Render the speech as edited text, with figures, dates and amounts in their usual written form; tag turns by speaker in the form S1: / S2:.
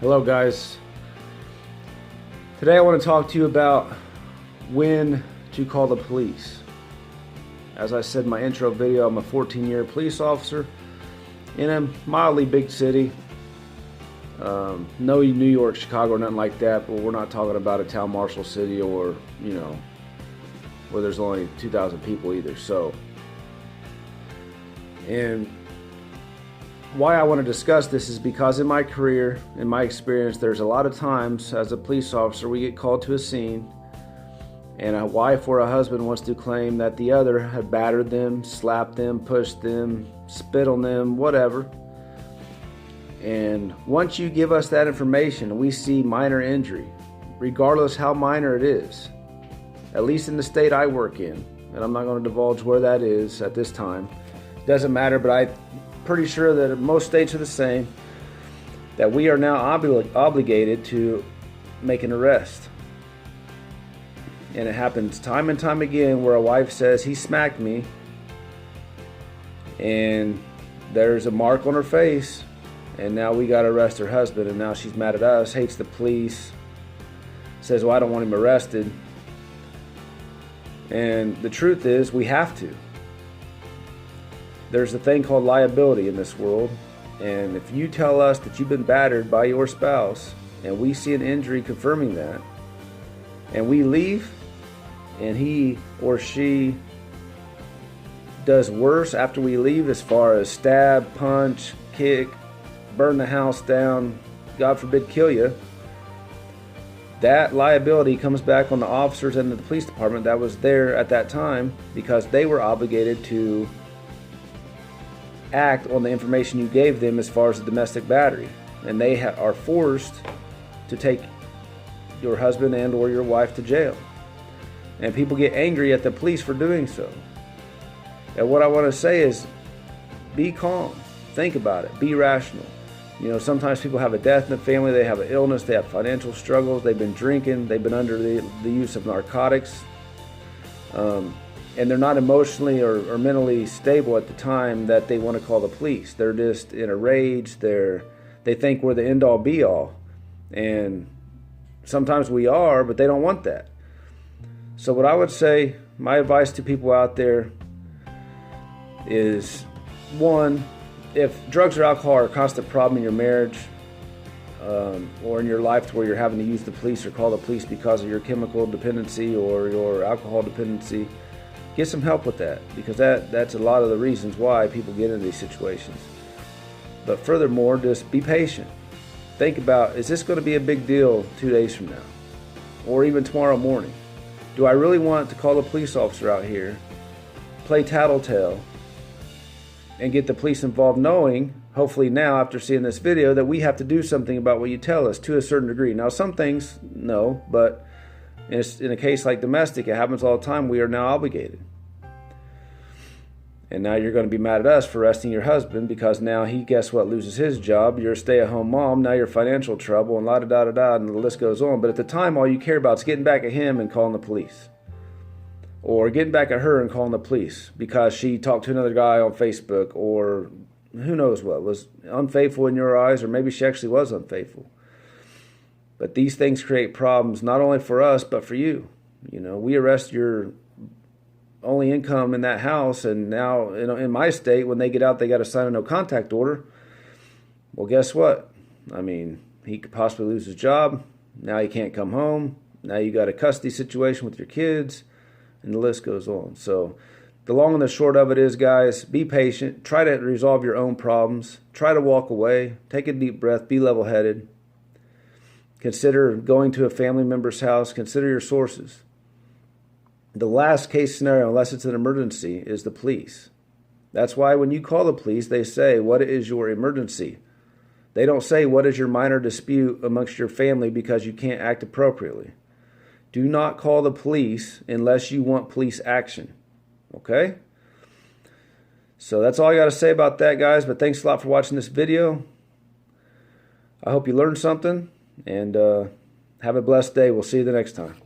S1: Hello guys. Today I want to talk to you about when to call the police. As I said in my intro video, I'm a 14-year police officer in a mildly big city. No New York, Chicago, or nothing like that, but we're not talking about a town marshal city or, where there's only 2,000 people either. And why I want to discuss this is because in my career, in my experience, there's a lot of times as a police officer we get called to a scene and a wife or a husband wants to claim that the other had battered them, slapped them, pushed them, spit on them, whatever. And once you give us that information, we see minor injury, regardless how minor it is, at least in the state I work in, and I'm not going to divulge where that is at this time. Doesn't matter, but I'm pretty sure that most states are the same, that we are now obligated to make an arrest. And it happens time and time again where a wife says, he smacked me, and there's a mark on her face, and now we got to arrest her husband, and now she's mad at us, hates the police, says, well, I don't want him arrested. And the truth is, we have to. There's a thing called liability in this world, and if you tell us that you've been battered by your spouse and we see an injury confirming that, and we leave and he or she does worse after we leave as far as stab, punch, kick, burn the house down, God forbid kill you, that liability comes back on the officers and the police department that was there at that time because they were obligated to act on the information you gave them as far as the domestic battery, and they are forced to take your husband and or your wife to jail, and people get angry at the police for doing so. And what I want to say is, be calm, think about it, be rational. Sometimes people have a death in the family, they have an illness, they have financial struggles, they've been drinking, they've been under the use of narcotics, and they're not emotionally or mentally stable at the time that they want to call the police. They're just in a rage. They think we're the end-all be-all. And sometimes we are, but they don't want that. So what I would say, my advice to people out there is, one, if drugs or alcohol are a constant problem in your marriage or in your life to where you're having to use the police or call the police because of your chemical dependency or your alcohol dependency, get some help with that, because that's a lot of the reasons why people get into these situations. But furthermore, just be patient. Think about, is this going to be a big deal 2 days from now? Or even tomorrow morning? Do I really want to call a police officer out here, play tattletale, and get the police involved knowing, hopefully now after seeing this video, that we have to do something about what you tell us to a certain degree? Now some things, no, but in a case like domestic, it happens all the time, we are now obligated. And now you're going to be mad at us for arresting your husband because now he, guess what, loses his job. You're a stay-at-home mom. Now you're financial trouble and la-da-da-da-da, and the list goes on. But at the time, all you care about is getting back at him and calling the police. Or getting back at her and calling the police because she talked to another guy on Facebook, or who knows what, was unfaithful in your eyes, or maybe she actually was unfaithful. But these things create problems not only for us, but for you. We arrest your only income in that house, and now in my state, when they get out, they got to sign a no contact order. Well, guess what? He could possibly lose his job. Now he can't come home. Now you got a custody situation with your kids, and the list goes on. So the long and the short of it is, guys, be patient. Try to resolve your own problems. Try to walk away. Take a deep breath. Be level-headed. Consider going to a family member's house. Consider your sources. The last case scenario, unless it's an emergency, is the police. That's why when you call the police, they say, what is your emergency? They don't say, what is your minor dispute amongst your family because you can't act appropriately. Do not call the police unless you want police action. Okay? So that's all I got to say about that, guys. But thanks a lot for watching this video. I hope you learned something. And have a blessed day. We'll see you the next time.